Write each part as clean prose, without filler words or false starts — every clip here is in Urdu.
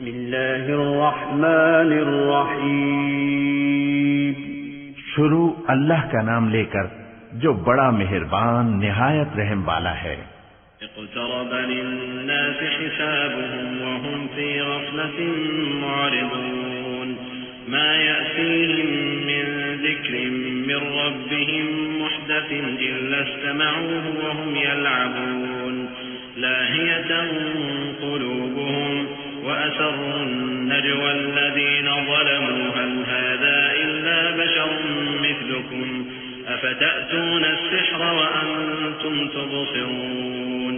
بسم اللہ الرحمن الرحیم، شروع اللہ کا نام لے کر جو بڑا مہربان نہایت رحم والا ہے۔ اقترب للناس حسابهم وهم في غفلة معرضون ما يأتيهم من ذكر من ربهم محدث إلا استمعوه وهم يلعبون لاهية قلوبهم وأسروا النجوى الذين ظلموا هل هذا إلا بشر مثلكم أفتأتون السحر وأنتم تبصرون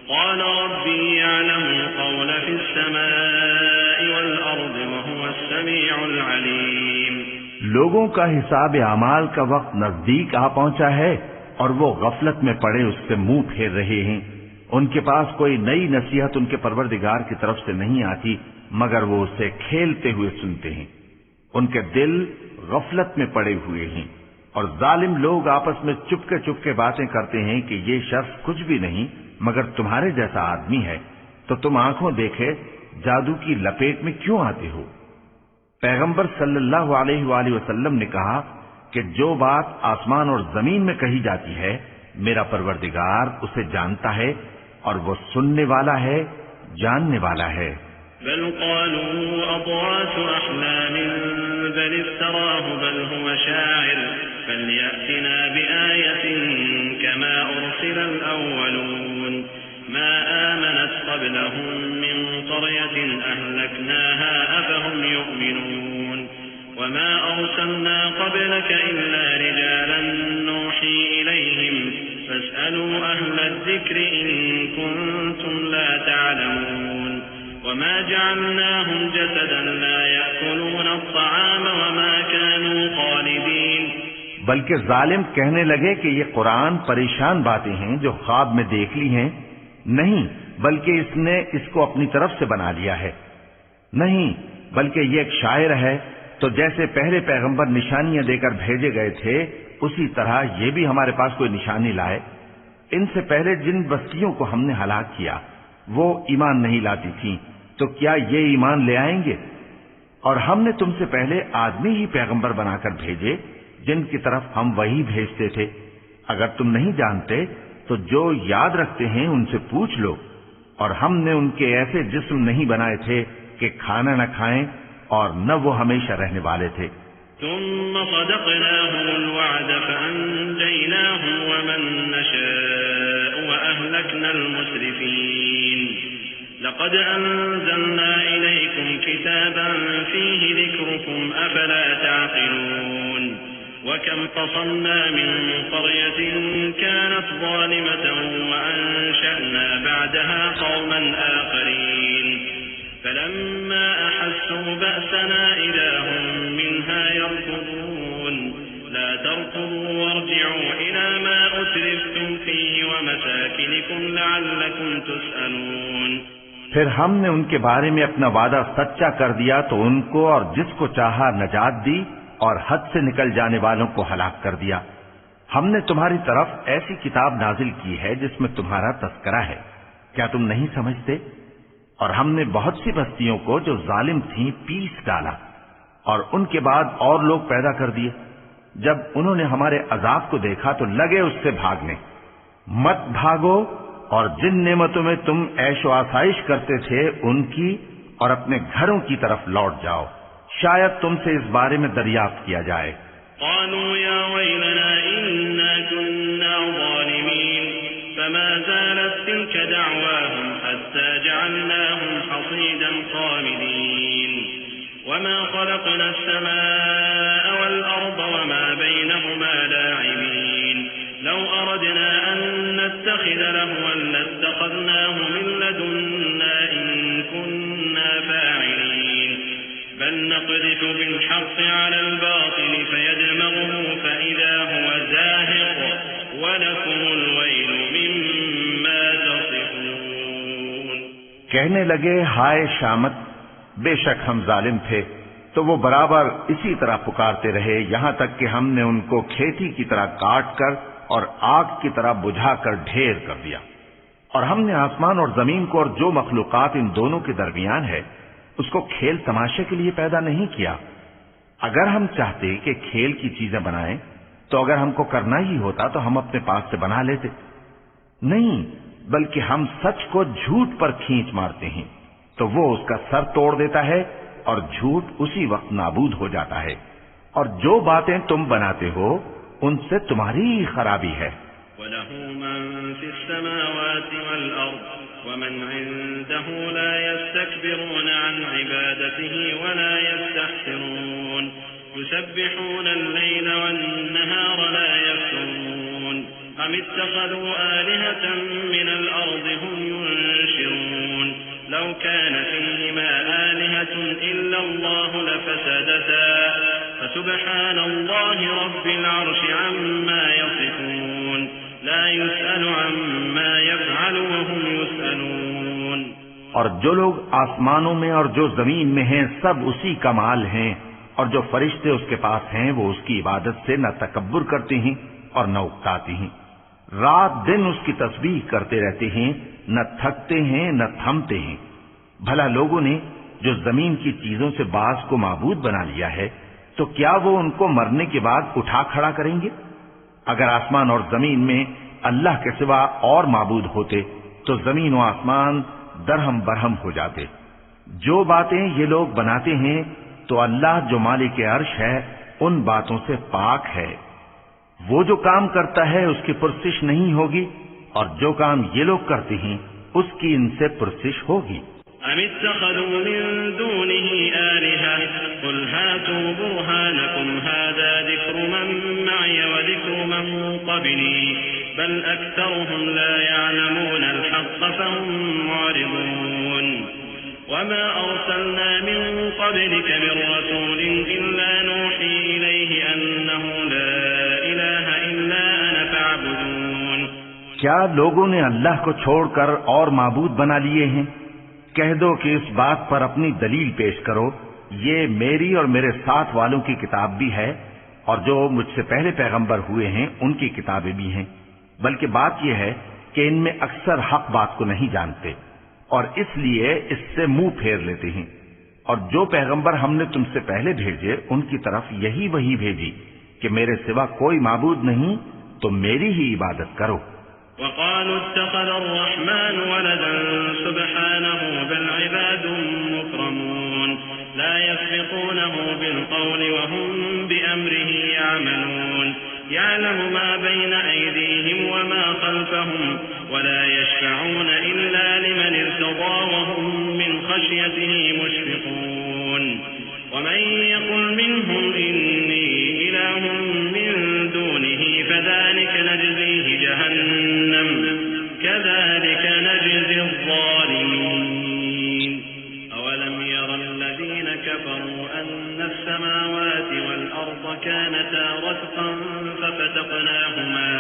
قال ربي يعلم القول في السماء والأرض وهو السميع العليم۔ لوگوں کا حساب اعمال کا وقت نزدیک آ پہنچا ہے اور وہ غفلت میں پڑے اس سے منہ پھیر رہے ہیں۔ ان کے پاس کوئی نئی نصیحت ان کے پروردگار کی طرف سے نہیں آتی مگر وہ اسے کھیلتے ہوئے سنتے ہیں۔ ان کے دل غفلت میں پڑے ہوئے ہیں اور ظالم لوگ آپس میں چپکے باتیں کرتے ہیں کہ یہ شخص کچھ بھی نہیں مگر تمہارے جیسا آدمی ہے، تو تم آنکھوں دیکھے جادو کی لپیٹ میں کیوں آتے ہو؟ پیغمبر صلی اللہ علیہ وآلہ وسلم نے کہا کہ جو بات آسمان اور زمین میں کہی جاتی ہے میرا پروردگار اسے جانتا ہے اور وہ سننے والا ہے، جاننے والا ہے۔ بل قالوا أضغاث أحلام بل افتراه بل هو شاعر فليأتنا بآية كما أرسل الأولون ما آمنت قبلهم من قرية أهلكناها أفهم يؤمنون وما أرسلنا قبلك إلا رجالا نوحي إليهم فاسألوا أهل الذكر إن كنتم لا تعلمون وما جعلناهم جسدا لا يأكلون الطعام وما كانوا خالدين۔ بلکہ ظالم کہنے لگے کہ یہ قرآن پریشان باتیں ہیں جو خواب میں دیکھ لی ہیں، نہیں بلکہ اس نے اس کو اپنی طرف سے بنا لیا ہے، نہیں بلکہ یہ ایک شاعر ہے۔ تو جیسے پہلے پیغمبر نشانیاں دے کر بھیجے گئے تھے اسی طرح یہ بھی ہمارے پاس کوئی نشانی لائے۔ ان سے پہلے جن بستیوں کو ہم نے ہلاک کیا وہ ایمان نہیں لاتی تھیں، تو کیا یہ ایمان لے آئیں گے؟ اور ہم نے تم سے پہلے آدمی ہی پیغمبر بنا کر بھیجے جن کی طرف ہم وہی بھیجتے تھے۔ اگر تم نہیں جانتے تو جو یاد رکھتے ہیں ان سے پوچھ لو۔ اور ہم نے ان کے ایسے جسم نہیں بنائے تھے کہ کھانا نہ کھائیں اور نہ وہ ہمیشہ رہنے والے تھے۔ ثم صدقناهم الوعد فأنجيناهم ومن نشاء وأهلكنا المسرفين لقد أنزلنا إليكم كتابا فيه ذكركم أفلا تعقلون وكم قصمنا من قرية كانت ظالمة وأنشأنا بعدها قوما آخرين فلما أحسوا بأسنا إذا هم منها يركضون لا تركضوا وارجعوا إلى ما أترفتم فيه ومساكنكم لعلكم تسألون۔ پھر ہم نے ان کے بارے میں اپنا وعدہ سچا کر دیا تو ان کو اور جس کو چاہا نجات دی اور حد سے نکل جانے والوں کو ہلاک کر دیا۔ ہم نے تمہاری طرف ایسی کتاب نازل کی ہے جس میں تمہارا تذکرہ ہے، کیا تم نہیں سمجھتے؟ اور ہم نے بہت سی بستیوں کو جو ظالم تھیں پیس ڈالا اور ان کے بعد اور لوگ پیدا کر دیے۔ جب انہوں نے ہمارے عذاب کو دیکھا تو لگے اس سے بھاگنے۔ مت بھاگو اور جن نعمتوں میں تم عیش و آسائش کرتے تھے ان کی اور اپنے گھروں کی طرف لوٹ جاؤ، شاید تم سے اس بارے میں دریافت کیا جائے۔ قالوا يا ويلنا إنا كنا ظالمين فما زالت تلك دعواهم حتى جعلناهم حصيدا خامدين وما خلقنا السماء والأرض وما بينهما لاعبين لو أردنا أن نتخذ لهوا لاتخذناه من لدنا إن كنا فاعلين بل نقذف بالحق على الباطل فيدمغه فإذا هو زاهق ولكم الويل مما تصفون۔ کہنے لگے ہائے شامت، بے شک ہم ظالم تھے، تو وہ برابر اسی طرح پکارتے رہے یہاں تک کہ ہم نے ان کو کھیتی کی طرح کاٹ کر اور آگ کی طرح بجھا کر ڈھیر کر دیا۔ اور ہم نے آسمان اور زمین کو اور جو مخلوقات ان دونوں کے درمیان ہے اس کو کھیل تماشے کے لیے پیدا نہیں کیا۔ اگر ہم چاہتے کہ کھیل کی چیزیں بنائیں تو اگر ہم کو کرنا ہی ہوتا تو ہم اپنے پاس سے بنا لیتے، نہیں بلکہ ہم سچ کو جھوٹ پر کھینچ مارتے ہیں تو وہ اس کا سر توڑ دیتا ہے اور جھوٹ اسی وقت نابود ہو جاتا ہے، اور جو باتیں تم بناتے ہو ان سے تمہاری ہی خرابی ہے۔ وَلَهُ مَن فِي السَّمَاوَاتِ وَالْأَرْضِ وَمَنْ عِندَهُ لَا يَسْتَكْبِرُونَ عَنْ عِبَادَتِهِ وَلَا يَسْتَحْسِرُونَ يُسَبِّحُونَ اللَّيْلَ وَالنَّهَارَ لَا يَفْتُرُونَ أَمِ اتَّخَذُوا آلِهَةً مِّنَ الْأَرْضِ هُمْ يُنشِرُونَ لَوْ كَانَ فِيهِمَا آلِهَةٌ إِلَّا اللَّهُ لَفَسَدَتَا فَسُبْحَانَ اللَّهِ رَبِّ الْعَرْشِ عَمَّا يَصِفُونَ لا يسأل عما يفعل وهم يسألون۔ اور جو لوگ آسمانوں میں اور جو زمین میں ہیں سب اسی کا مال ہیں، اور جو فرشتے اس کے پاس ہیں وہ اس کی عبادت سے نہ تکبر کرتے ہیں اور نہ اکتاتے ہیں، رات دن اس کی تسبیح کرتے رہتے ہیں، نہ تھکتے ہیں نہ تھمتے ہیں۔ بھلا لوگوں نے جو زمین کی چیزوں سے بعض کو معبود بنا لیا ہے تو کیا وہ ان کو مرنے کے بعد اٹھا کھڑا کریں گے؟ اگر آسمان اور زمین میں اللہ کے سوا اور معبود ہوتے تو زمین و آسمان درہم برہم ہو جاتے۔ جو باتیں یہ لوگ بناتے ہیں تو اللہ جو مالک عرش ہے ان باتوں سے پاک ہے۔ وہ جو کام کرتا ہے اس کی پرسش نہیں ہوگی، اور جو کام یہ لوگ کرتے ہیں اس کی ان سے پرسش ہوگی۔ أَمِ اتَّخَذُوا مِن دُونِهِ آلِهَةً قُلْ هَاتُوا بُرْهَانَكُمْ هَٰذَا ذِكْرُ مَن مَّعِيَ وَذِكْرُ مَن قَبْلِي بَلْ أَكْثَرُهُمْ لَا يَعْلَمُونَ الْحَقَّ فَهُم مُّعْرِضُونَ وَمَا أَرْسَلْنَا مِن قَبْلِكَ مِن رَّسُولٍ إِلَّا نُوحِي إِلَيْهِ أَنَّهُ لَا إِلَٰهَ إِلَّا أَنَا فَاعْبُدُونِ۔ کیا لوگوں نے اللہ کو چھوڑ کر اور معبود بنا لیے ہیں؟ کہہ دو کہ اس بات پر اپنی دلیل پیش کرو، یہ میری اور میرے ساتھ والوں کی کتاب بھی ہے، اور جو مجھ سے پہلے پیغمبر ہوئے ہیں ان کی کتابیں بھی ہیں، بلکہ بات یہ ہے کہ ان میں اکثر حق بات کو نہیں جانتے اور اس لیے اس سے منہ پھیر لیتے ہیں۔ اور جو پیغمبر ہم نے تم سے پہلے بھیجے ان کی طرف یہی وحی بھیجی کہ میرے سوا کوئی معبود نہیں تو میری ہی عبادت کرو۔ وقالوا اتخذ الرحمن ولدا سبحانه بل عباد مكرمون لا يسبقونه بالقول وهم بأمره يعملون يعلم ما بين أيديهم وما خلفهم ولا يشفعون إلا لمن ارتضى وهم من خشيته مشفقون ومن يقل منهم إني إله من دونه فذلك نجزيه جهنم كذلك نجزي الظالمين أولم ير الذين كفروا أن السماوات والأرض كانتا رتقا ففتقناهما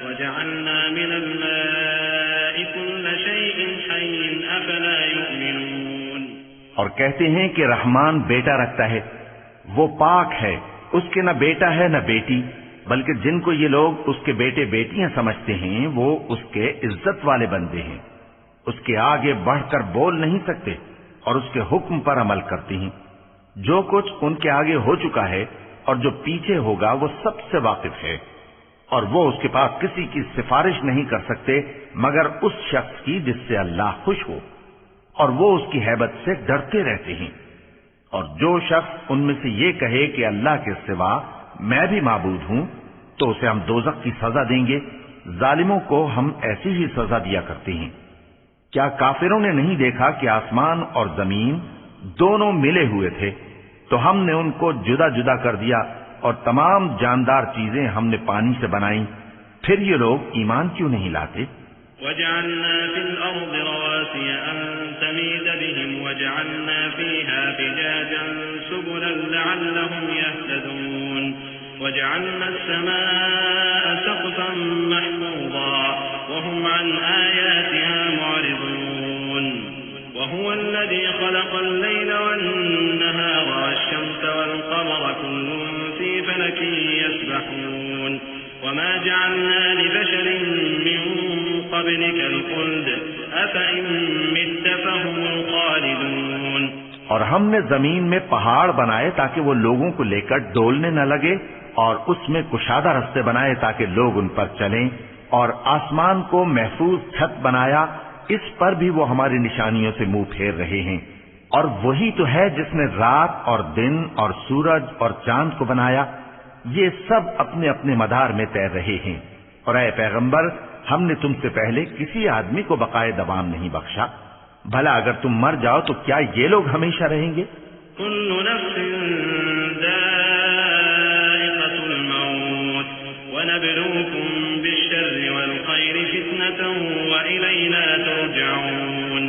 وجعلنا من الماء كل شيء حي أفلا يؤمنون۔ اور کہتے ہیں کہ رحمان بیٹا رکھتا ہے، وہ پاک ہے، اس کے نہ بیٹا ہے نہ بیٹی، بلکہ جن کو یہ لوگ اس کے بیٹے بیٹیاں سمجھتے ہیں وہ اس کے عزت والے بندے ہیں، اس کے آگے بڑھ کر بول نہیں سکتے اور اس کے حکم پر عمل کرتے ہیں۔ جو کچھ ان کے آگے ہو چکا ہے اور جو پیچھے ہوگا وہ سب سے واقف ہے، اور وہ اس کے پاس کسی کی سفارش نہیں کر سکتے مگر اس شخص کی جس سے اللہ خوش ہو، اور وہ اس کی ہیبت سے ڈرتے رہتے ہیں۔ اور جو شخص ان میں سے یہ کہے کہ اللہ کے سوا میں بھی معبود ہوں تو اسے ہم دوزخ کی سزا دیں گے، ظالموں کو ہم ایسی ہی سزا دیا کرتے ہیں۔ کیا کافروں نے نہیں دیکھا کہ آسمان اور زمین دونوں ملے ہوئے تھے تو ہم نے ان کو جدا جدا کر دیا، اور تمام جاندار چیزیں ہم نے پانی سے بنائیں، پھر یہ لوگ ایمان کیوں نہیں لاتے؟ وجعلنا في الأرض رواسي أن تميد بهم وجعلنا فيها فجاجا سبلا لعلهم يهتدون وجعلنا السماء سقفا محفوظا وهم عن آياتها معرضون وهو الذي خلق الليل والنهار والشمس والقمر كل في فلك يسبحون وما جعلنا لبشر من قبلك الخلد أفإن مت فهم الخالدون۔ اور ہم نے زمین میں پہاڑ بنائے تاکہ وہ لوگوں کو لے کر ڈولنے نہ لگے، اور اس میں کشادہ رستے بنائے تاکہ لوگ ان پر چلیں، اور آسمان کو محفوظ چھت بنایا، اس پر بھی وہ ہماری نشانیوں سے منہ پھیر رہے ہیں۔ اور وہی تو ہے جس نے رات اور دن اور سورج اور چاند کو بنایا، یہ سب اپنے اپنے مدار میں تیر رہے ہیں۔ اور اے پیغمبر، ہم نے تم سے پہلے کسی آدمی کو بقائے دوام نہیں بخشا، بھلا اگر تم مر جاؤ تو کیا یہ لوگ ہمیشہ رہیں گے؟ كل نفس ذائقة الموت ونبلوكم بالشر والخير فتنة وإلينا ترجعون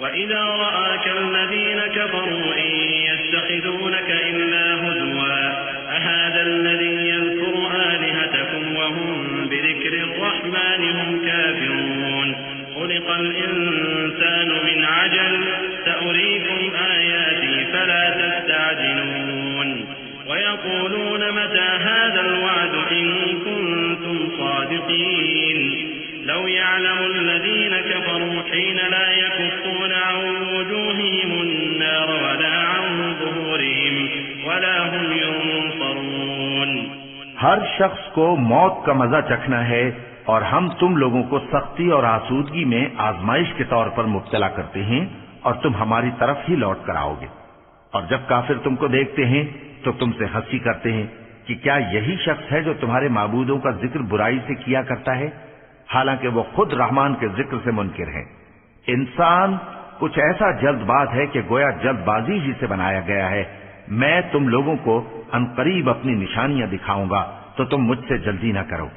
وإذا رآك الذين كفروا إن يتخذونك إلا هزوا أهذا الذي يذكر آلهتكم وهم بذكر الرحمن هم كافرون خلق الإنسان من عجل سأريكم آياتي فلا تستعجلون ويقولون متى هذا الوعد إن كنتم صادقين لو يعلم الذين كفروا حين لا يكفون عن وجوههم النار ولا عن ظهورهم ولا هم ينصرون۔ ہر شخص کو موت کا مزہ چکھنا ہے، اور ہم تم لوگوں کو سختی اور آسودگی میں آزمائش کے طور پر مبتلا کرتے ہیں، اور تم ہماری طرف ہی لوٹ کر آؤ گے۔ اور جب کافر تم کو دیکھتے ہیں تو تم سے ہنسی کرتے ہیں کہ کیا یہی شخص ہے جو تمہارے معبودوں کا ذکر برائی سے کیا کرتا ہے، حالانکہ وہ خود رحمان کے ذکر سے منکر ہے۔ انسان کچھ ایسا جلد باز ہے کہ گویا جلد بازی ہی سے بنایا گیا ہے۔ میں تم لوگوں کو عنقریب اپنی نشانیاں دکھاؤں گا تو تم مجھ سے جلدی نہ کرو۔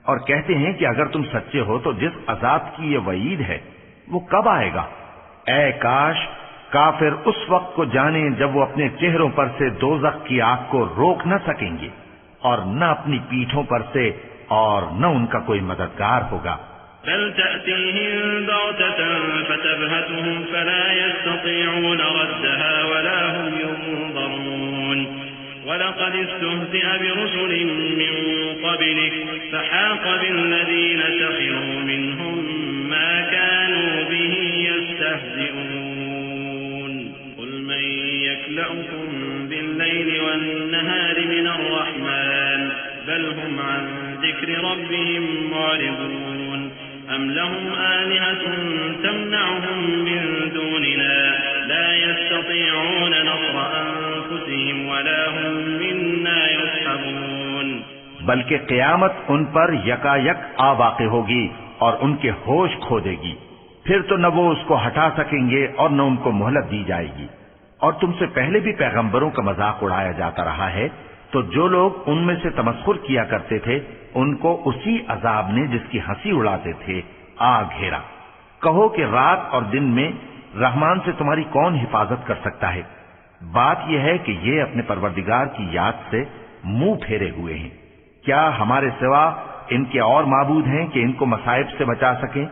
اور کہتے ہیں کہ اگر تم سچے ہو تو جس عذاب کی یہ وعید ہے وہ کب آئے گا؟ اے کاش کافر اس وقت کو جانیں جب وہ اپنے چہروں پر سے دوزخ کی آگ کو روک نہ سکیں گے، اور نہ اپنی پیٹھوں پر سے، اور نہ ان کا کوئی مددگار ہوگا۔ بل تأتيهم بغتة فتبهتهم فلا يستطيعون ردها ولا هم ينظرون ولقد استهزئ برسل من قبلك فحاق بالذين سخروا منهم ما كانوا به يستهزئون قل من يكلأكم بالليل والنهار من الرحمن بل هم عن ذكر ربهم معرضون أم لهم آلهة تمنعهم من دوننا لا يستطيعون نصر أنفسهم ولا هم منا يصحبون۔ بلکہ قیامت ان پر یکا یک آ واقع ہوگی اور ان کے ہوش کھو دے گی، پھر تو نہ وہ اس کو ہٹا سکیں گے اور نہ ان کو مہلت دی جائے گی۔ اور تم سے پہلے بھی پیغمبروں کا مذاق اڑایا جاتا رہا ہے، تو جو لوگ ان میں سے تمسخر کیا کرتے تھے ان کو اسی عذاب نے جس کی ہنسی اڑاتے تھے آ گھیرا۔ کہو کہ رات اور دن میں رحمان سے تمہاری کون حفاظت کر سکتا ہے؟ بات یہ ہے کہ یہ اپنے پروردگار کی یاد سے منہ پھیرے ہوئے ہیں۔ کیا ہمارے سوا ان کے اور معبود ہیں کہ ان کو مصائب سے بچا سکیں؟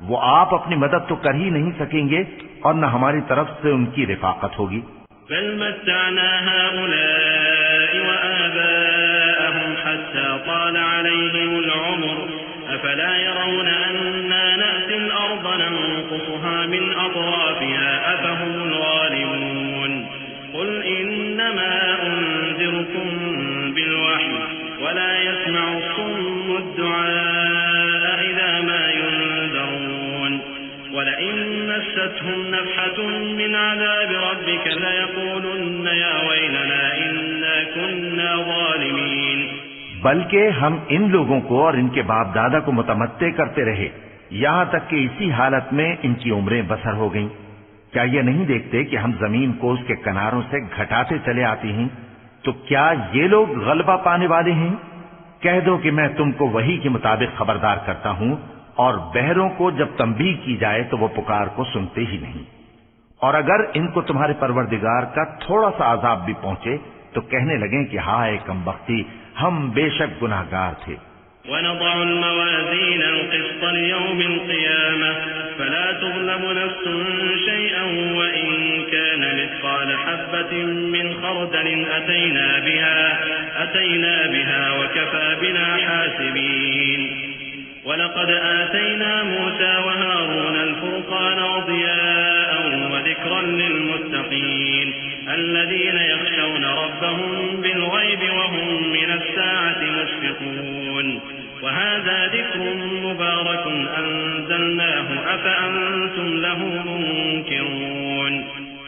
وہ آپ اپنی مدد تو کر ہی نہیں سکیں گے، اور نہ ہماری طرف سے ان کی رفاقت ہوگی۔ بل متعنا هؤلاء وآباءهم حتى طال عليهم العمر أفلا يرون أنا نأتي الأرض ننقصها من أطرافها أفهم الغالبون قل إنما أنذركم بالوحي ولا يسمع الصم الدعاء إذا ما ينذرون ولئن مستهم نفحة من عذاب ربك ليقولن يا ويلنا إنا كنا ظالمين۔ بلکہ ہم ان لوگوں کو اور ان کے باپ دادا کو متمتع کرتے رہے یہاں تک کہ اسی حالت میں ان کی عمریں بسر ہو گئیں۔ کیا یہ نہیں دیکھتے کہ ہم زمین کو اس کے کناروں سے گھٹاتے چلے آتے ہیں؟ تو کیا یہ لوگ غلبہ پانے والے ہیں؟ کہہ دو کہ میں تم کو وحی کے مطابق خبردار کرتا ہوں، اور بہروں کو جب تنبیہ کی جائے تو وہ پکار کو سنتے ہی نہیں۔ اور اگر ان کو تمہارے پروردگار کا تھوڑا سا عذاب بھی پہنچے تو کہنے لگیں کہ ہائے کمبختی، ہم بے شک گناہگار تھے۔ وَنَضَعُ الْمَوَازِينَ الْقِسْطَ لِيَوْمِ الْقِيَامَةِ فَلَا تُظْلَمُ نَفْسٌ شَيْئًا وَإِنْ كَانَ مِثْقَالَ حَبَّةٍ مِّنْ خَرْدَلٍ أَتَيْنَا بِهَا وَكَفَى بِنَا حَاسِبِينَ وَلَقَدْ آتَيْنَا مُوسَى وَهَارُونَ الْفُرْقَانَ وَضِيَاءً وَذِكْرًا وذكرا للمتقين الذين يخشون ربهم بالغيب وهم من الساعة مشفقون وهذا ذكر مبارك أنزلناه أفأنتم له منكرون۔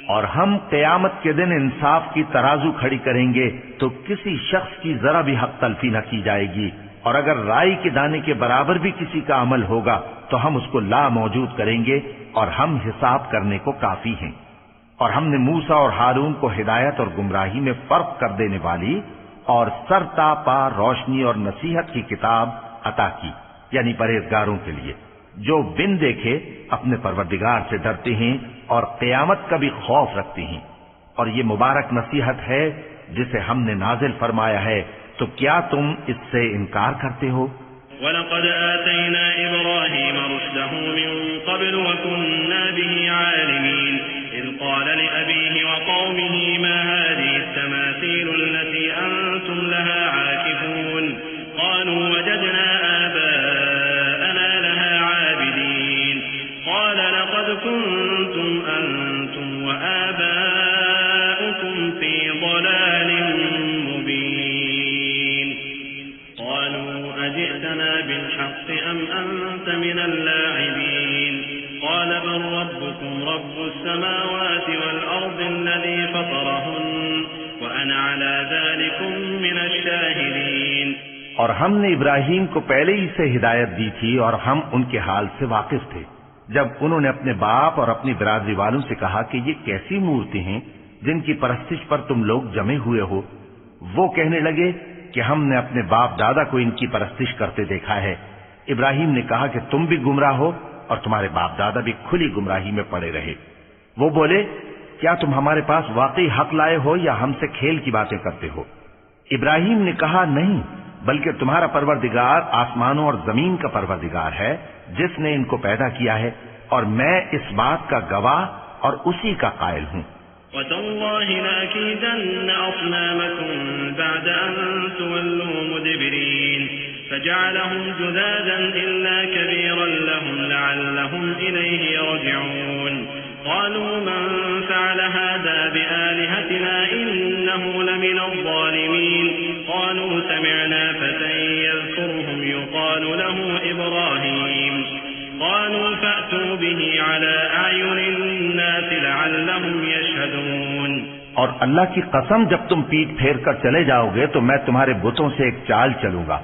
اور ہم قیامت کے دن انصاف کی ترازو کھڑی کریں گے تو کسی شخص کی ذرا بھی حق تلفی نہ کی جائے گی، اور اگر رائی کے دانے کے برابر بھی کسی کا عمل ہوگا تو ہم اس کو لا موجود کریں گے اور ہم حساب کرنے کو کافی ہیں۔ اور ہم نے موسیٰ اور ہارون کو ہدایت اور گمراہی میں فرق کر دینے والی اور سر تا پا روشنی اور نصیحت کی کتاب عطا کی، یعنی پرہیزگاروں کے لیے جو بن دیکھے اپنے پروردگار سے ڈرتے ہیں اور قیامت کا بھی خوف رکھتے ہیں۔ اور یہ مبارک نصیحت ہے جسے ہم نے نازل فرمایا ہے، تو کیا تم اس سے انکار کرتے ہو؟ وَلَقَدْ آتَيْنَا إِبْرَاهِيمَ رُشْدَهُ مِن قَبْلُ وَكُنَّا بِهِ عَالِمِينَ إِذْ قَالَ لِأَبِيهِ وَقَوْمِهِ مَا هَٰذِهِ التَّمَاثِيلُ الَّتِي أَنتُمْ لَهَا عَاكِفُونَ قَالُوا وَجَدْنَا آبَاءَنَا لَهَا عَابِدِينَ قَالَ لَقَدْ كُنتُمْ أَنتُمْ وَآبَاؤُكُمْ فِي ضَلَالٍ مُّبِينٍ قَالُوا أَجِئْتَنَا بِالْحَقِّ أَمْ أَنتَ مِنَ اللاعبين قال بل ربكم رب السماوات والأرض الذي فطرهن وأنا على ذلك من الشاهدين۔ اور ہم نے ابراہیم کو پہلے ہی سے ہدایت دی تھی اور ہم ان کے حال سے واقف تھے جب انہوں نے اپنے باپ اور اپنی برادری والوں سے کہا کہ یہ کیسی مورتی ہیں جن کی پرستش پر تم لوگ جمے ہوئے ہو۔ وہ کہنے لگے کہ ہم نے اپنے باپ دادا کو ان کی پرستش کرتے دیکھا ہے۔ ابراہیم نے کہا کہ تم بھی گمراہ ہو اور تمہارے باپ دادا بھی کھلی گمراہی میں پڑے رہے۔ وہ بولے کیا تم ہمارے پاس واقعی حق لائے ہو یا ہم سے کھیل کی باتیں کرتے ہو؟ ابراہیم نے کہا نہیں، بلکہ تمہارا پروردگار آسمانوں اور زمین کا پروردگار ہے جس نے ان کو پیدا کیا ہے، اور میں اس بات کا گواہ اور اسی کا قائل ہوں۔ وَتَاللَّهِ لَأَكِيدَنَّ أَصْنَامَكُمْ بَعْدَ أَن تُوَلُّوا مُدْبِرِينَ فَجَعَلَهُمْ جُذَاذًا إِلَّا كَبِيرًا لَهُمْ لَعَلَّهُمْ إِلَيْهِ يَرْجِعُونَ قَالُوا مَنْ فَعَلَ هَذَا بِآلِهَتِنَا إِنَّهُ لَمِنَ الظَّالِمِينَ قَالُوا سَمِعْنَا فَتًى يَذْكُرُهُمْ يُقَالُ لَهُ إِبْرَاهِيمُ قالوا فأتوا به على أعين الناس لعلهم يشهدون۔ اور اللہ کی قسم جب تم پیٹ پھیر کر چلے جاؤ گے تو میں تمہارے بتوں سے ایک چال چلوں گا۔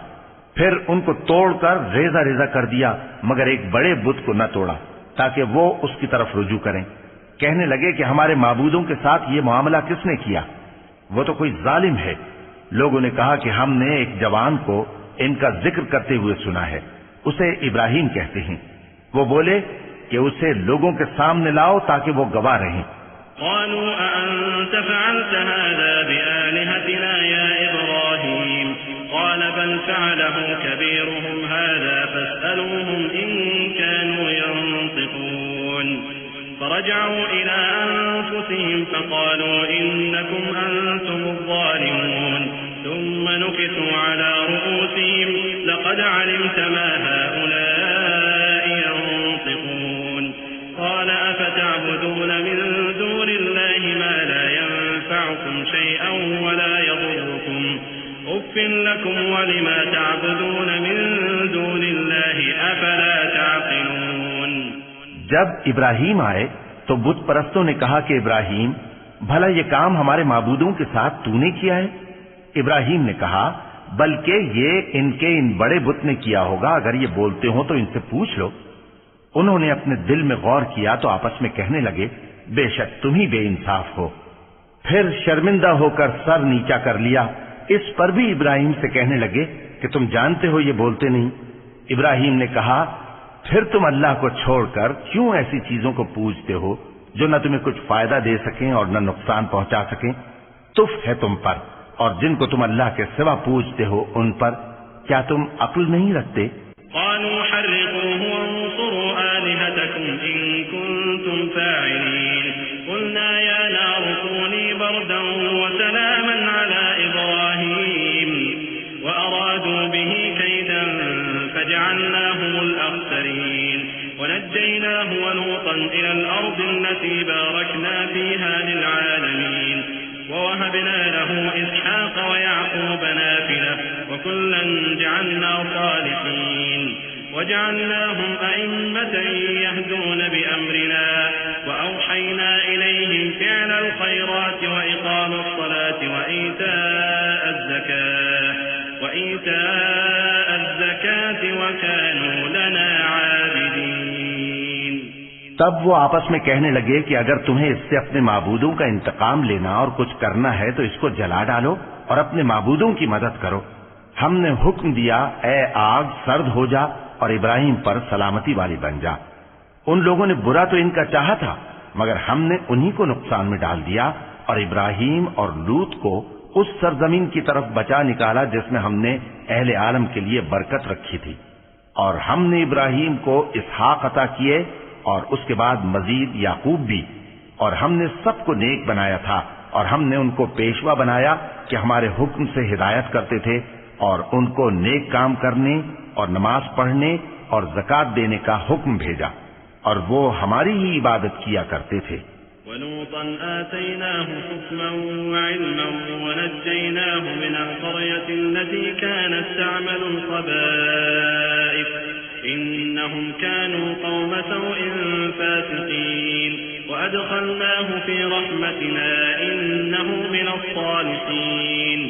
پھر ان کو توڑ کر ریزہ ریزہ کر دیا مگر ایک بڑے بت کو نہ توڑا تاکہ وہ اس کی طرف رجوع کریں۔ کہنے لگے کہ ہمارے معبودوں کے ساتھ یہ معاملہ کس نے کیا؟ وہ تو کوئی ظالم ہے۔ لوگوں نے کہا کہ ہم نے ایک جوان کو ان کا ذکر کرتے ہوئے سنا ہے، اسے ابراہیم کہتے ہیں۔ وہ بولے کہ اسے لوگوں کے سامنے لاؤ تاکہ وہ گواہ رہیں۔ قالوا أأنت فعلت هذا بآلهتنا يا إبراهيم قال بل فعله كبيرهم هذا فاسألوهم إن كانوا ينطقون فرجعوا إلى أنفسهم فقالوا إنكم أنتم الظالمون ثم نكثوا على رؤوسهم لقد علمت ما هؤلاء ينطقون قال أفتعبدون من دون الله ما لا ينفعكم شيئا ولا يضركم أف لكم ولما تعبدون من دون الله أفلا تعقلون۔ جب ابراہیم آئے تو بت پرستوں نے کہا کہ ابراہیم بھلا یہ کام ہمارے معبودوں کے ساتھ تو نے کیا ہے؟ ابراہیم نے کہا بلکہ یہ ان کے ان بڑے بت نے کیا ہوگا، اگر یہ بولتے ہوں تو ان سے پوچھ لو۔ انہوں نے اپنے دل میں غور کیا تو آپس میں کہنے لگے بے شک تم ہی بے انصاف ہو۔ پھر شرمندہ ہو کر سر نیچا کر لیا۔ اس پر بھی ابراہیم سے کہنے لگے کہ تم جانتے ہو یہ بولتے نہیں۔ ابراہیم نے کہا پھر تم اللہ کو چھوڑ کر کیوں ایسی چیزوں کو پوجتے ہو جو نہ تمہیں کچھ فائدہ دے سکیں اور نہ نقصان پہنچا سکیں؟ تف ہے تم پر اور جن کو تم اللہ کے سوا پوجتے ہو ان پر، کیا تم عقل نہیں رکھتے؟ قالوا حرقوه وانصروا آلهتكم إن كنتم فاعلين قلنا يا نار كوني بردا وسلاما على إبراهيم وأرادوا به كيدا فجعلناهم الأخسرين ونجيناه ولوطا إلى الأرض التي التي باركنا فيها للعالمين ووهبنا له إسحاق ويعقوب نافلة وكلا جعلنا صالحين وجعلناهم أئمة يهدون بأمرنا وأوحينا إليهم فعل الخيرات وإقام الصلاة وإيتاء الزكاة وكانوا لنا عابدين. تب وہ آپس میں کہنے لگے کہ اگر تمہیں اس سے اپنے معبودوں کا انتقام لینا اور کچھ کرنا ہے تو اس کو جلا ڈالو اور اپنے معبودوں کی مدد کرو. ہم نے حکم دیا اے آگ سرد ہو جا اور ابراہیم پر سلامتی والی بن جا. ان لوگوں نے برا تو ان کا چاہا تھا مگر ہم نے انہی کو نقصان میں ڈال دیا اور ابراہیم اور لوط کو اس سرزمین کی طرف بچا نکالا جس میں ہم نے اہل عالم کے لیے برکت رکھی تھی. اور ہم نے ابراہیم کو اسحاق عطا کیے اور اس کے بعد مزید یعقوب بھی. اور ہم نے سب کو نیک بنایا تھا اور ہم نے ان کو پیشوا بنایا کہ ہمارے حکم سے ہدایت کرتے تھے اور ان کو نیک کام کرنے اور نماز پڑھنے اور زکات دینے کا حکم بھیجا اور وہ ہماری ہی عبادت کیا کرتے تھے. وَلُوطًا آتَيْنَاهُ حُكْمًا وَعِلْمًا وَنَجَّيْنَاهُ مِنَ الْقَرْيَةِ الَّتِي كَانَتْ تَعْمَلُ الْخَبَائِثَ إِنَّهُمْ كَانُوا قَوْمَ سَوْءٍ فَاسِقِينَ وَأَدْخَلْنَاهُ فِي رَحْمَتِنَا إِنَّهُ مِنَ الصَّالِحِينَ.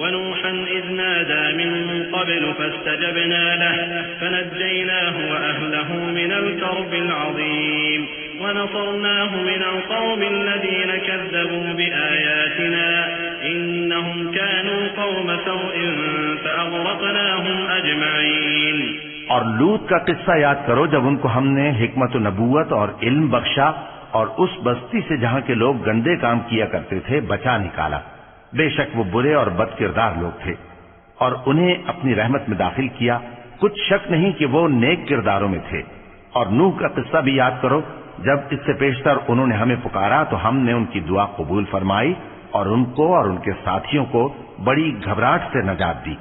ونوحا إذ نادى من قبل فاستجبنا له فنجيناه وأهله من الكرب العظيم ونصرناه من القوم الذين كذبوا بآياتنا إنهم كانوا قوم سوء فأغرقناهم أجمعين. اور لوط کا قصہ یاد کرو جب ان کو ہم نے حکمت و نبوت اور علم بخشا اور اس بستی سے جہاں کے لوگ گندے کام کیا کرتے تھے بچا نکالا. بے شک وہ برے اور بد کردار لوگ تھے اور انہیں اپنی رحمت میں داخل کیا. کچھ شک نہیں کہ وہ نیک کرداروں میں تھے. اور نوح کا قصہ بھی یاد کرو جب اس سے پیشتر انہوں نے ہمیں پکارا تو ہم نے ان کی دعا قبول فرمائی اور ان کو اور ان کے ساتھیوں کو بڑی گھبراہٹ سے نجات دی.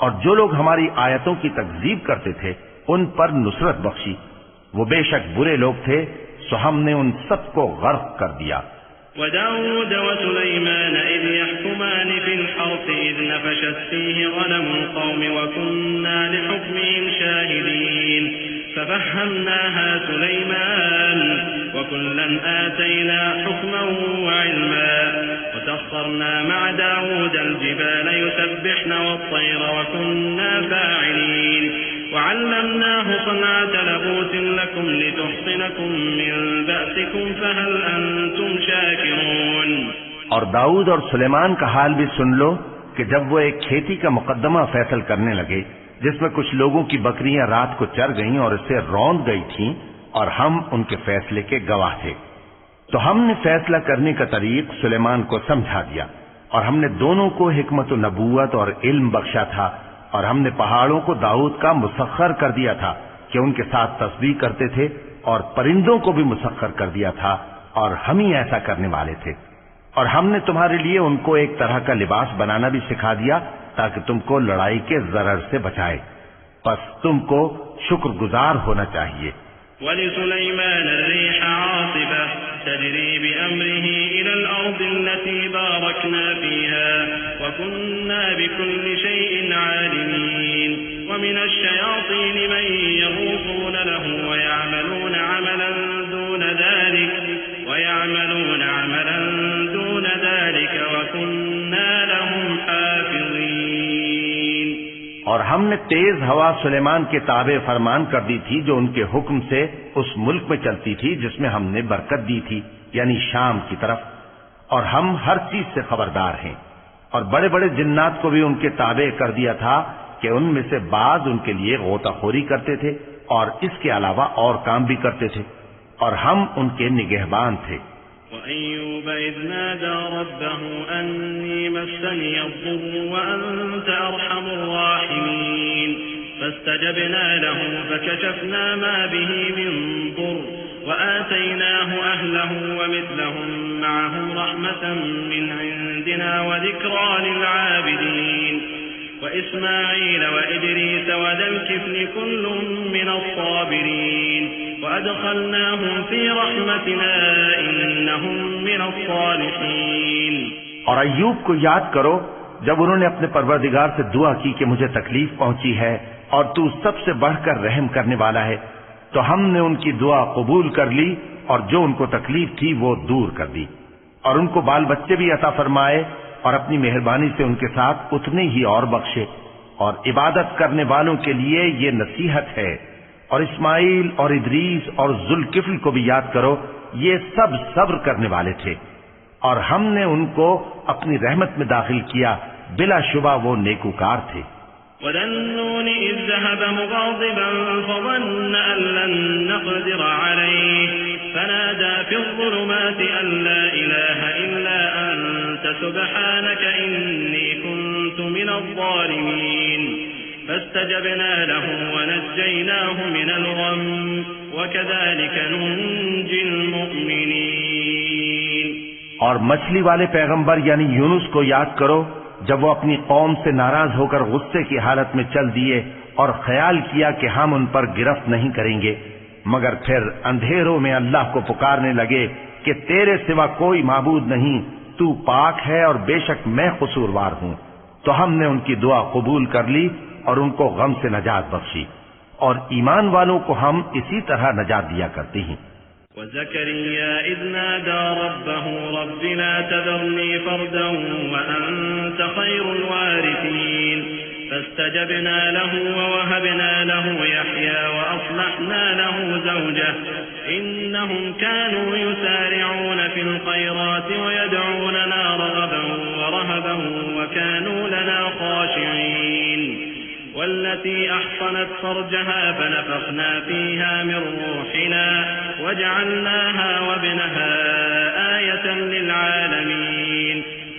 اور جو لوگ ہماری آیتوں کی تکذیب کرتے تھے ان پر نصرت بخشی. وہ بے شک برے لوگ تھے سو ہم نے ان سب کو غرق کر دیا. وداود وسليمان إذ يحكمان في الحرث إذ نفشت فيه غنم القوم وكنا لحكمهم شاهدين ففهمناها سليمان وكلا آتينا حكما وعلما وسخرنا مع داود الجبال يسبحن والطير وكنا فاعلين وعلمناه صنعة لبوس لكم لتحصنكم من بأسكم فهل أنتم شاكرون. اور داؤد اور سلیمان کا حال بھی سن لو کہ جب وہ ایک کھیتی کا مقدمہ فیصل کرنے لگے جس میں کچھ لوگوں کی بکریاں رات کو چر گئیں اور اسے روند گئی تھیں اور ہم ان کے فیصلے کے گواہ تھے تو ہم نے فیصلہ کرنے کا طریق سلیمان کو سمجھا دیا. اور ہم نے دونوں کو حکمت و نبوت اور علم بخشا تھا اور ہم نے پہاڑوں کو داؤد کا مسخر کر دیا تھا کہ ان کے ساتھ تسبیح کرتے تھے اور پرندوں کو بھی مسخر کر دیا تھا اور ہم ہی ایسا کرنے والے تھے. اور ہم نے تمہارے لیے ان کو ایک طرح کا لباس بنانا بھی سکھا دیا تاکہ تم کو لڑائی کے ضرر سے بچائے. پس تم کو شکر گزار ہونا چاہیے. وَلِسُلَيْمَانَ الرِّيحَ عَاصِفَةً تَجْرِي بِأَمْرِهِ إِلَى الْأَرْضِ الَّتِي بَارَكْنَا فِيهَا وَكُنَّا بِكُلِّ شَيْءٍ عَالِمِينَ. وَمِنَ الشَّيَاطِينِ مَن يَغُوصُونَ لَهُ وَيَعْمَلُونَ عَمَلًا دُونَ ذَلِكَ وَكُنَّا لَهُمْ حَافِظِينَ. اور ہم نے تیز ہوا سلیمان کے تابع فرمان کر دی تھی جو ان کے حکم سے اس ملک میں چلتی تھی جس میں ہم نے برکت دی تھی یعنی شام کی طرف. اور ہم ہر چیز سے خبردار ہیں. اور بڑے بڑے جنات کو بھی ان کے تابع کر دیا تھا کہ ان میں سے بعض ان کے لیے غوطہ خوری کرتے تھے اور اس کے علاوہ اور کام بھی کرتے تھے اور ہم ان کے نگہبان تھے. وَأَيُّوبَ إِذْ نَادَى رَبَّهُ أَنِّي مَسَّنِيَ الضُّرُّ وَأَنْتَ أَرْحَمُ الرَّاحِمِينَ فَاسْتَجَبْنَا لَهُ فَكَشَفْنَا مَا بِهِ مِنْ ضُرٍّ وَآتَيْنَاهُ أَهْلَهُ وَمِثْلَهُمْ مَعَهُمْ رَحْمَةً مِنْ عِنْدِنَا وَذِكْرَى لِلْعَابِدِينَ. وإسماعيل وإدريس وذا الكفل كل من الصابرين وأدخلناهم في رحمتنا إنهم من الصالحين. اور ایوب کو یاد کرو جب انہوں نے اپنے پروردگار سے دعا کی کہ مجھے تکلیف پہنچی ہے اور تو سب سے بڑھ کر رحم کرنے والا ہے، تو ہم نے ان کی دعا قبول کر لی اور جو ان کو تکلیف تھی وہ دور کر دی، اور ان کو بال بچے بھی عطا فرمائے اور اپنی مہربانی سے ان کے ساتھ اتنے ہی اور بخشے. اور عبادت کرنے والوں کے لیے یہ نصیحت ہے. اور اسماعیل اور ادریس اور ذوالکفل کو بھی یاد کرو، یہ سب صبر کرنے والے تھے اور ہم نے ان کو اپنی رحمت میں داخل کیا، بلا شبہ وہ نیکوکار تھے. وَذَا النُّونِ إِذ ذَّهَبَ مُغَاضِبًا فَظَنَّ أَن لَّن نَّقْدِرَ عَلَيْهِ فَنَادَىٰ فِي الظُّلُمَاتِ أَن لَّا إِلَٰهَ إِلَّا أَنتَ سُبْحَانَكَ إِنِّي كُنتُ مِنَ الظَّالِمِينَ فَاسْتَجَبْنَا لَهُ وَنَجَّيْنَاهُ مِنَ الْغَمِّ وَكَذَٰلِكَ نُنجِي الْمُؤْمِنِينَ. اور مچھلی والے پیغمبر یعنی یونس کو یاد کرو جب وہ اپنی قوم سے ناراض ہو کر غصے کی حالت میں چل دیے اور خیال کیا کہ ہم ان پر گرفت نہیں کریں گے، مگر پھر اندھیروں میں اللہ کو پکارنے لگے کہ تیرے سوا کوئی معبود نہیں، تو پاک ہے اور بے شک میں قصوروار ہوں. تو ہم نے ان کی دعا قبول کر لی اور ان کو غم سے نجات بخشی، اور ایمان والوں کو ہم اسی طرح نجات دیا کرتے ہیں. وزكريا إذ نادى ربه رب لا تذرني فردا وأنت خير الوارثين فاستجبنا له ووهبنا له يحيى وأصلحنا له زوجه إنهم كانوا يسارعون في الخيرات ويدعوننا رغبا ورهبا وكانوا لنا خاشعين. والتي أحصنت فرجها فنفخنا فيها من روحنا وجعلناها وابنها آية للعالمين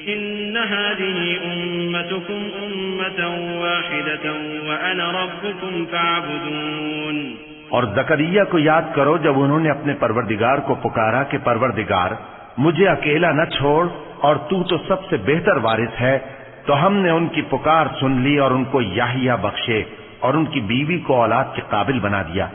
إن هذه أمتكم أمة واحدة وأنا ربكم فاعبدون. اور زکریا کو یاد کرو جب انہوں نے اپنے پروردگار کو پکارا کہ پروردگار مجھے اکیلا نہ چھوڑ اور تو سب سے بہتر وارث ہے، تو ہم نے ان کی پکار سن لی اور ان کو یحییٰ بخشے اور ان کی بیوی کو اولاد کے قابل بنا دیا.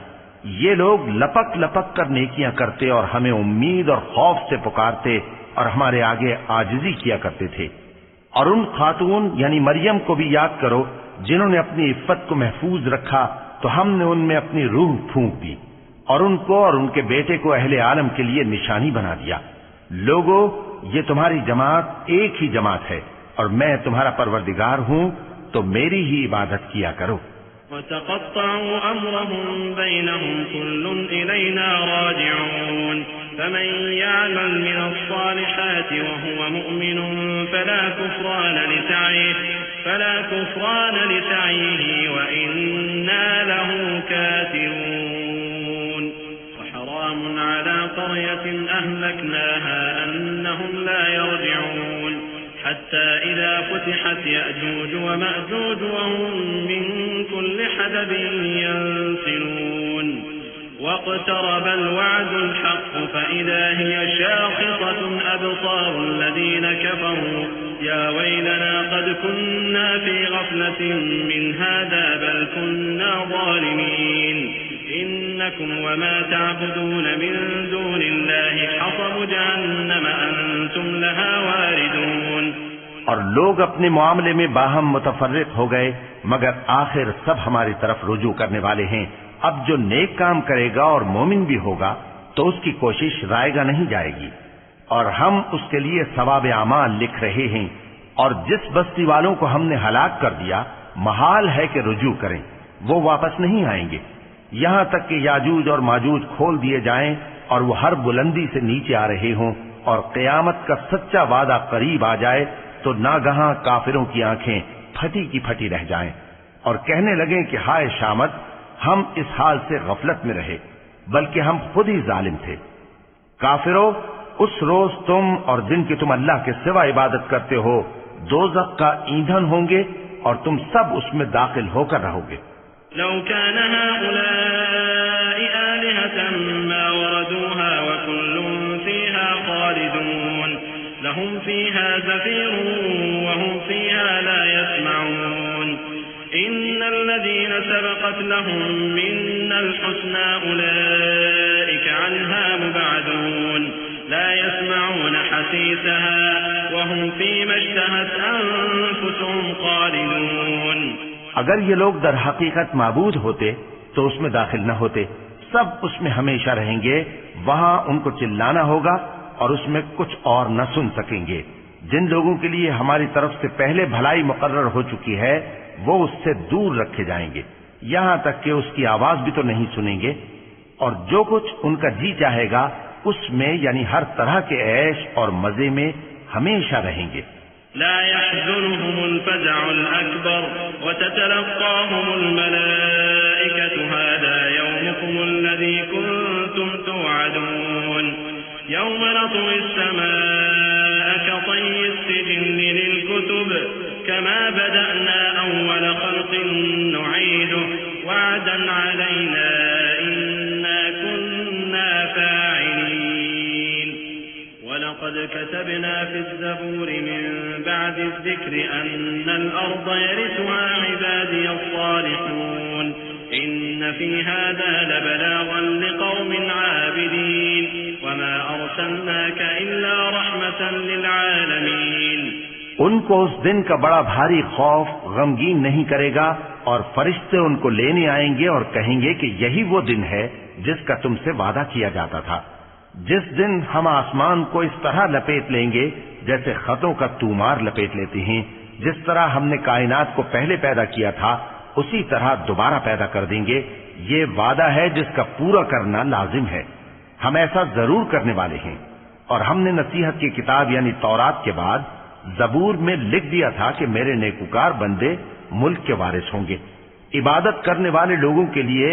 یہ لوگ لپک لپک کر نیکیاں کرتے اور ہمیں امید اور خوف سے پکارتے اور ہمارے آگے عاجزی کیا کرتے تھے. اور ان خاتون یعنی مریم کو بھی یاد کرو جنہوں نے اپنی عفت کو محفوظ رکھا، تو ہم نے ان میں اپنی روح پھونک دی اور ان کو اور ان کے بیٹے کو اہل عالم کے لیے نشانی بنا دیا. لوگو، یہ تمہاری جماعت ایک ہی جماعت ہے اور میں تمہارا پروردگار ہوں، تو میری ہی عبادت کیا کرو. وتقطعوا أمرهم بينهم كل إلينا راجعون فمن يعمل من الصالحات وهو مؤمن فلا كفران لسعيه وإنا له كاتبون. وحرام على قرية أهلكناها أنهم لا يرجعون حتى إذا فتحت يأجوج ومأجوج وهم من كل حدب ينسلون. واقترب الوعد الحق فإذا هي شاخصة أبصار الذين كفروا يا ويلنا قد كنا في غفلة من هذا بل كنا ظالمين. إنكم وما تعبدون من دون الله حصب جهنم أنتم لها واردون. اور لوگ اپنے معاملے میں باہم متفرق ہو گئے، مگر آخر سب ہماری طرف رجوع کرنے والے ہیں. اب جو نیک کام کرے گا اور مومن بھی ہوگا تو اس کی کوشش رائے گا نہیں جائے گی، اور ہم اس کے لیے ثواب اعمال لکھ رہے ہیں. اور جس بستی والوں کو ہم نے ہلاک کر دیا محال ہے کہ رجوع کریں، وہ واپس نہیں آئیں گے یہاں تک کہ یاجوج اور ماجوج کھول دیے جائیں اور وہ ہر بلندی سے نیچے آ رہے ہوں اور قیامت کا سچا وعدہ قریب آ جائے تو ناگہاں کافروں کی آنکھیں پھٹی کی پھٹی رہ جائیں اور کہنے لگیں کہ ہائے شامت، ہم اس حال سے غفلت میں رہے بلکہ ہم خود ہی ظالم تھے. کافروں، اس روز تم اور جن کی تم اللہ کے سوا عبادت کرتے ہو دوزخ کا ایندھن ہوں گے اور تم سب اس میں داخل ہو کر رہو گے. لو كان هؤلاء آلهة ما وردوها وكل فيها خالدون لهم فيها زفير وهم فيها لا يسمعون. إن الذين سبقت لهم منا الحسنى أولئك عنها مبعدون لا يسمعون حسيسها وهم فيما اشتهت أنفسهم خالدون. اگر یہ لوگ در حقیقت معبود ہوتے تو اس میں داخل نہ ہوتے، سب اس میں ہمیشہ رہیں گے، وہاں ان کو چلانا ہوگا اور اس میں کچھ اور نہ سن سکیں گے. جن لوگوں کے لیے ہماری طرف سے پہلے بھلائی مقرر ہو چکی ہے وہ اس سے دور رکھے جائیں گے، یہاں تک کہ اس کی آواز بھی تو نہیں سنیں گے، اور جو کچھ ان کا جی چاہے گا اس میں یعنی ہر طرح کے عیش اور مزے میں ہمیشہ رہیں گے. لا يحزنهم الفزع الأكبر وتتلقاهم الملائكة هذا يومكم الذي كنتم توعدون يوم نطوي السماء كطي السجل للكتب كما بدأنا أول خلق نعيده وعدا علينا إنا كنا فاعلين. ولقد كتبنا في الزبور من بعد الذكر أن الأرض يرثها عبادي الصالحون إن في هذا لبلاغا لقوم عابدين وما أرسلناك إلا رحمة للعالمين. ان کو اس دن کا بڑا بھاری خوف غمگین نہیں کرے گا، اور فرشتے ان کو لینے آئیں گے اور کہیں گے کہ یہی وہ دن ہے جس کا تم سے وعدہ کیا جاتا تھا، جس دن ہم آسمان کو اس طرح لپیٹ لیں گے جیسے خطوں کا تومار لپیٹ لیتے ہیں. جس طرح ہم نے کائنات کو پہلے پیدا کیا تھا اسی طرح دوبارہ پیدا کر دیں گے. یہ وعدہ ہے جس کا پورا کرنا لازم ہے، ہم ایسا ضرور کرنے والے ہیں. اور ہم نے نصیحت کی کتاب یعنی تورات کے بعد زبور میں لکھ دیا تھا کہ میرے نیکوکار بندے ملک کے وارث ہوں گے. عبادت کرنے والے لوگوں کے لیے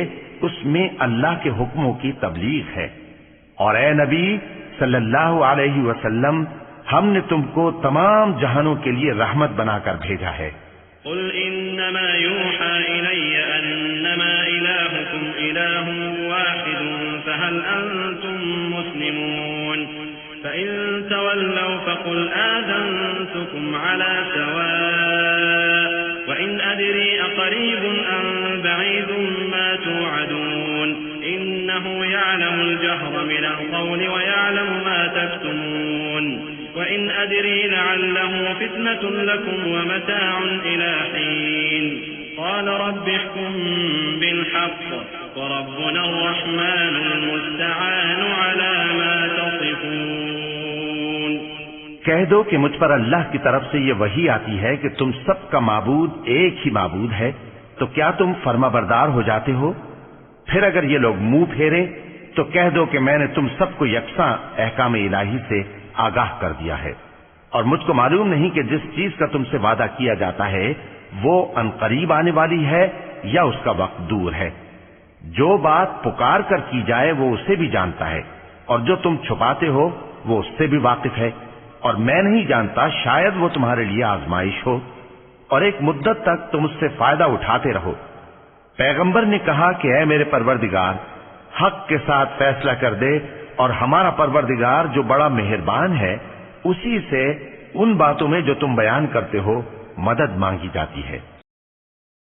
اس میں اللہ کے حکموں کی تبلیغ ہے. اور اے نبی صلی اللہ علیہ وسلم، ہم نے تم کو تمام جہانوں کے لیے رحمت بنا کر بھیجا ہے. قل انما يوحى الي انما الهكم اله واحد فهل انتم مسلمون فان تولوا فقل آذنتكم على سواء وان ادري اقريب ام بعيد ما توعدون انه يعلم الجهر من القول ويعلم ما تكتمون وإن أدري لعله فتنة لكم ومتاع إلى حين قال رب احكم بالحق وربنا الرحمن المستعان على ما تصفون. کہہ دو کہ مجھ پر اللہ کی طرف سے یہ وحی آتی ہے کہ تم سب کا معبود ایک ہی معبود ہے، تو کیا تم فرما بردار ہو جاتے ہو؟ پھر اگر یہ لوگ منہ پھیرے تو کہہ دو کہ میں نے تم سب کو یکساں احکام الہی سے آگاہ کر دیا ہے، اور مجھ کو معلوم نہیں کہ جس چیز کا تم سے وعدہ کیا جاتا ہے وہ عنقریب آنے والی ہے یا اس کا وقت دور ہے. جو بات پکار کر کی جائے وہ اسے بھی جانتا ہے، اور جو تم چھپاتے ہو وہ اس سے بھی واقف ہے. اور میں نہیں جانتا، شاید وہ تمہارے لیے آزمائش ہو، اور ایک مدت تک تم اس سے فائدہ اٹھاتے رہو. پیغمبر نے کہا کہ اے میرے پروردگار، حق کے ساتھ فیصلہ کر دے، اور ہمارا پروردگار جو بڑا مہربان ہے اسی سے ان باتوں میں جو تم بیان کرتے ہو مدد مانگی جاتی ہے.